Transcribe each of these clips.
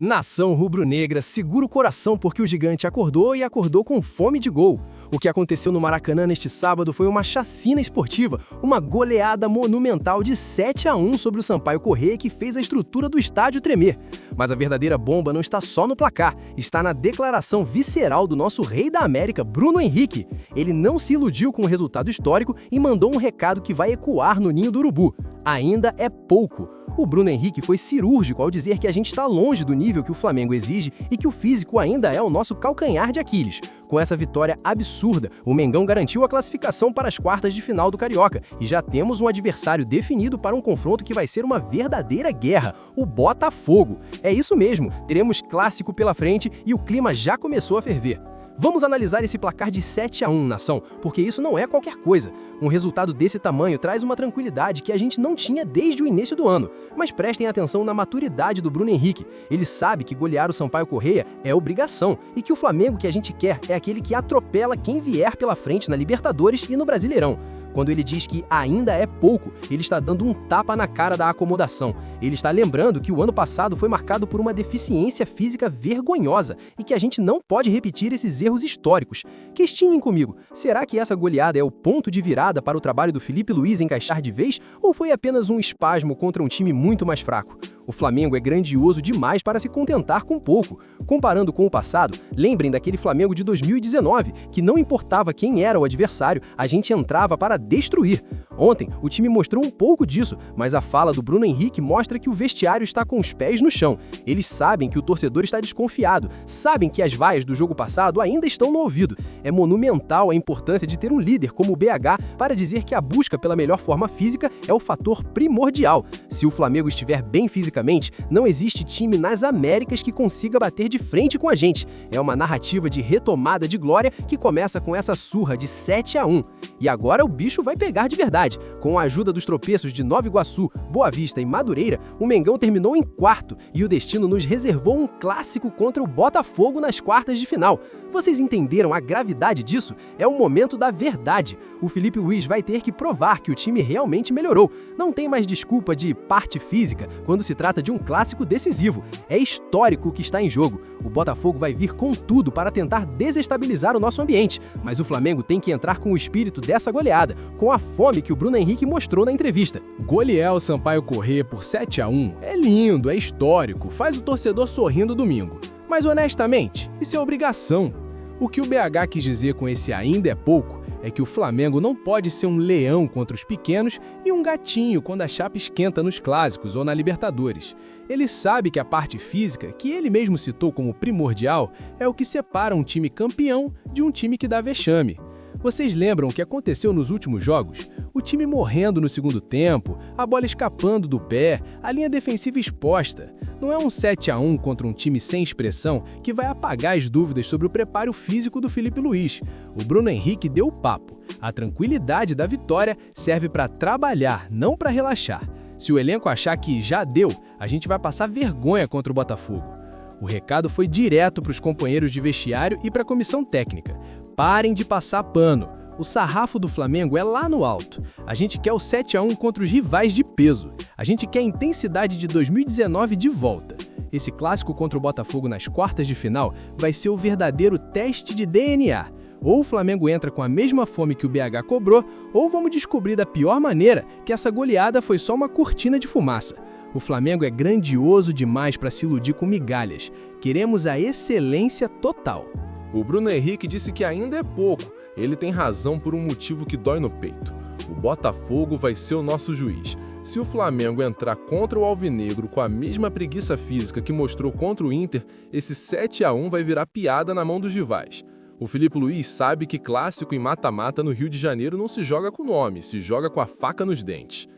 Nação rubro-negra, segura o coração porque o gigante acordou e acordou com fome de gol. O que aconteceu no Maracanã neste sábado foi uma chacina esportiva, uma goleada monumental de 7-1 sobre o Sampaio Corrêa que fez a estrutura do estádio tremer. Mas a verdadeira bomba não está só no placar, está na declaração visceral do nosso rei da América, Bruno Henrique. Ele não se iludiu com o resultado histórico e mandou um recado que vai ecoar no ninho do urubu. Ainda é pouco. O Bruno Henrique foi cirúrgico ao dizer que a gente está longe do nível que o Flamengo exige e que o físico ainda é o nosso calcanhar de Aquiles. Com essa vitória absurda, o Mengão garantiu a classificação para as quartas de final do Carioca e já temos um adversário definido para um confronto que vai ser uma verdadeira guerra, o Botafogo. É isso mesmo, teremos clássico pela frente e o clima já começou a ferver. Vamos analisar esse placar de 7-1, nação, porque isso não é qualquer coisa. Um resultado desse tamanho traz uma tranquilidade que a gente não tinha desde o início do ano. Mas prestem atenção na maturidade do Bruno Henrique. Ele sabe que golear o Sampaio Corrêa é obrigação e que o Flamengo que a gente quer é aquele que atropela quem vier pela frente na Libertadores e no Brasileirão. Quando ele diz que ainda é pouco, ele está dando um tapa na cara da acomodação. Ele está lembrando que o ano passado foi marcado por uma deficiência física vergonhosa e que a gente não pode repetir esses erros históricos. Questionem comigo, será que essa goleada é o ponto de virada para o trabalho do Felipe Luiz encaixar de vez ou foi apenas um espasmo contra um time muito mais fraco? O Flamengo é grandioso demais para se contentar com pouco. Comparando com o passado, lembrem daquele Flamengo de 2019, que não importava quem era o adversário, a gente entrava para destruir. Ontem, o time mostrou um pouco disso, mas a fala do Bruno Henrique mostra que o vestiário está com os pés no chão. Eles sabem que o torcedor está desconfiado, sabem que as vaias do jogo passado ainda estão no ouvido. É monumental a importância de ter um líder como o BH para dizer que a busca pela melhor forma física é o fator primordial. Se o Flamengo estiver bem fisicamente, não existe time nas Américas que consiga bater de frente com a gente. É uma narrativa de retomada de glória que começa com essa surra de 7-1. E agora o bicho vai pegar de verdade. Com a ajuda dos tropeços de Nova Iguaçu, Boa Vista e Madureira, o Mengão terminou em quarto e o destino nos reservou um clássico contra o Botafogo nas quartas de final. Vocês entenderam a gravidade disso? É o momento da verdade. O Felipe Luiz vai ter que provar que o time realmente melhorou. Não tem mais desculpa de parte física quando se trata de um clássico decisivo. É histórico o que está em jogo. O Botafogo vai vir com tudo para tentar desestabilizar o nosso ambiente, mas o Flamengo tem que entrar com o espírito dessa goleada, com a fome que o Bruno Henrique mostrou na entrevista. Golear o Sampaio Corrêa por 7-1 é lindo, é histórico, faz o torcedor sorrindo domingo. Mas honestamente, isso é obrigação. O que o BH quis dizer com esse ainda é pouco é que o Flamengo não pode ser um leão contra os pequenos e um gatinho quando a chapa esquenta nos clássicos ou na Libertadores. Ele sabe que a parte física, que ele mesmo citou como primordial, é o que separa um time campeão de um time que dá vexame. Vocês lembram o que aconteceu nos últimos jogos? O time morrendo no segundo tempo, a bola escapando do pé, a linha defensiva exposta. Não é um 7-1 contra um time sem expressão que vai apagar as dúvidas sobre o preparo físico do Felipe Luiz. O Bruno Henrique deu o papo. A tranquilidade da vitória serve para trabalhar, não para relaxar. Se o elenco achar que já deu, a gente vai passar vergonha contra o Botafogo. O recado foi direto para os companheiros de vestiário e para a comissão técnica. Parem de passar pano. O sarrafo do Flamengo é lá no alto. A gente quer o 7-1 contra os rivais de peso. A gente quer a intensidade de 2019 de volta. Esse clássico contra o Botafogo nas quartas de final vai ser o verdadeiro teste de DNA. Ou o Flamengo entra com a mesma fome que o BH cobrou, ou vamos descobrir da pior maneira que essa goleada foi só uma cortina de fumaça. O Flamengo é grandioso demais para se iludir com migalhas. Queremos a excelência total. O Bruno Henrique disse que ainda é pouco. Ele tem razão por um motivo que dói no peito. O Botafogo vai ser o nosso juiz. Se o Flamengo entrar contra o Alvinegro com a mesma preguiça física que mostrou contra o Inter, esse 7-1 vai virar piada na mão dos rivais. O Felipe Luiz sabe que clássico e mata-mata no Rio de Janeiro não se joga com nome, se joga com a faca nos dentes.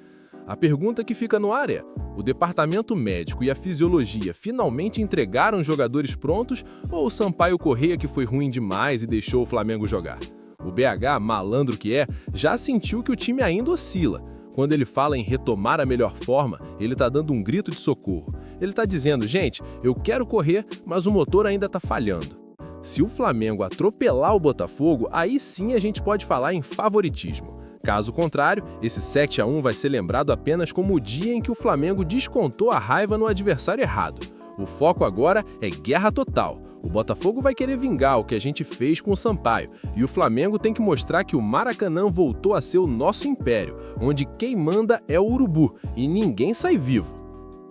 A pergunta que fica no ar é: o departamento médico e a fisiologia finalmente entregaram jogadores prontos ou o Sampaio Corrêa que foi ruim demais e deixou o Flamengo jogar? O BH, malandro que é, já sentiu que o time ainda oscila. Quando ele fala em retomar a melhor forma, ele tá dando um grito de socorro. Ele tá dizendo, gente, eu quero correr, mas o motor ainda tá falhando. Se o Flamengo atropelar o Botafogo, aí sim a gente pode falar em favoritismo. Caso contrário, esse 7-1 vai ser lembrado apenas como o dia em que o Flamengo descontou a raiva no adversário errado. O foco agora é guerra total. O Botafogo vai querer vingar o que a gente fez com o Sampaio, e o Flamengo tem que mostrar que o Maracanã voltou a ser o nosso império, onde quem manda é o Urubu e ninguém sai vivo.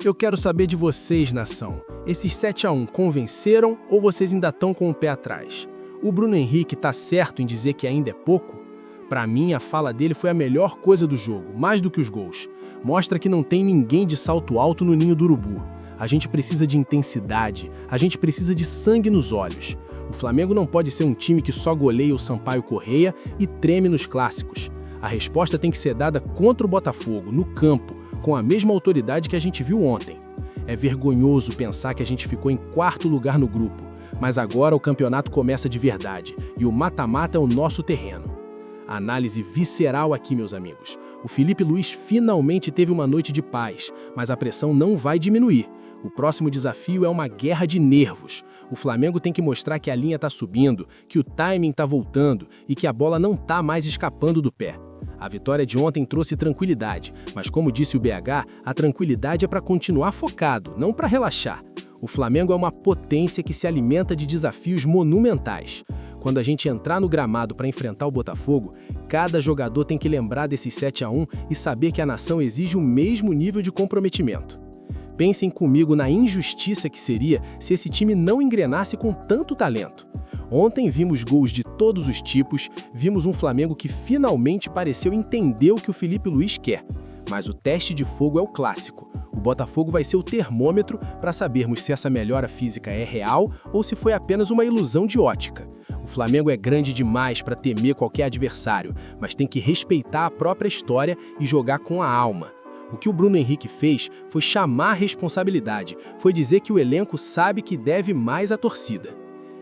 Eu quero saber de vocês, nação. Esses 7-1 convenceram ou vocês ainda estão com o pé atrás? O Bruno Henrique tá certo em dizer que ainda é pouco? Para mim, a fala dele foi a melhor coisa do jogo, mais do que os gols. Mostra que não tem ninguém de salto alto no ninho do Urubu. A gente precisa de intensidade, a gente precisa de sangue nos olhos. O Flamengo não pode ser um time que só goleia o Sampaio Corrêa e treme nos clássicos. A resposta tem que ser dada contra o Botafogo, no campo, com a mesma autoridade que a gente viu ontem. É vergonhoso pensar que a gente ficou em quarto lugar no grupo, mas agora o campeonato começa de verdade e o mata-mata é o nosso terreno. Análise visceral aqui, meus amigos. O Felipe Luiz finalmente teve uma noite de paz, mas a pressão não vai diminuir. O próximo desafio é uma guerra de nervos. O Flamengo tem que mostrar que a linha está subindo, que o timing está voltando e que a bola não está mais escapando do pé. A vitória de ontem trouxe tranquilidade, mas como disse o BH, a tranquilidade é para continuar focado, não para relaxar. O Flamengo é uma potência que se alimenta de desafios monumentais. Quando a gente entrar no gramado para enfrentar o Botafogo, cada jogador tem que lembrar desses 7-1 e saber que a nação exige o mesmo nível de comprometimento. Pensem comigo na injustiça que seria se esse time não engrenasse com tanto talento. Ontem vimos gols de todos os tipos, vimos um Flamengo que finalmente pareceu entender o que o Felipe Luiz quer. Mas o teste de fogo é o clássico. O Botafogo vai ser o termômetro para sabermos se essa melhora física é real ou se foi apenas uma ilusão de ótica. O Flamengo é grande demais para temer qualquer adversário, mas tem que respeitar a própria história e jogar com a alma. O que o Bruno Henrique fez foi chamar a responsabilidade, foi dizer que o elenco sabe que deve mais à torcida.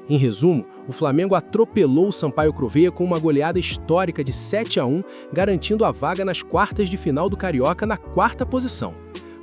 Em resumo, o Flamengo atropelou o Sampaio Corrêa com uma goleada histórica de 7-1, garantindo a vaga nas quartas de final do Carioca na quarta posição.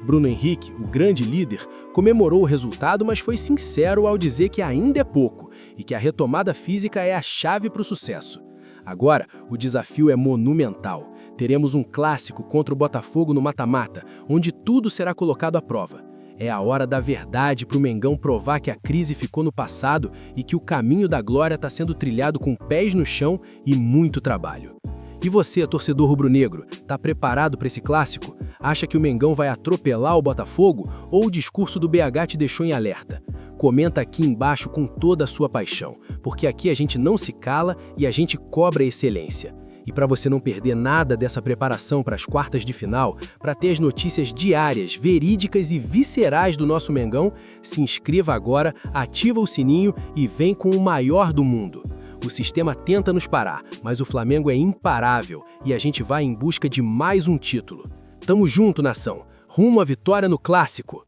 Bruno Henrique, o grande líder, comemorou o resultado, mas foi sincero ao dizer que ainda é pouco e que a retomada física é a chave para o sucesso. Agora, o desafio é monumental. Teremos um clássico contra o Botafogo no mata-mata, onde tudo será colocado à prova. É a hora da verdade para o Mengão provar que a crise ficou no passado e que o caminho da glória está sendo trilhado com pés no chão e muito trabalho. E você, torcedor rubro-negro, está preparado para esse clássico? Acha que o Mengão vai atropelar o Botafogo ou o discurso do BH te deixou em alerta? Comenta aqui embaixo com toda a sua paixão, porque aqui a gente não se cala e a gente cobra a excelência. E para você não perder nada dessa preparação para as quartas de final, para ter as notícias diárias, verídicas e viscerais do nosso Mengão, se inscreva agora, ativa o sininho e vem com o maior do mundo. O sistema tenta nos parar, mas o Flamengo é imparável e a gente vai em busca de mais um título. Tamo junto, nação. Rumo à vitória no Clássico!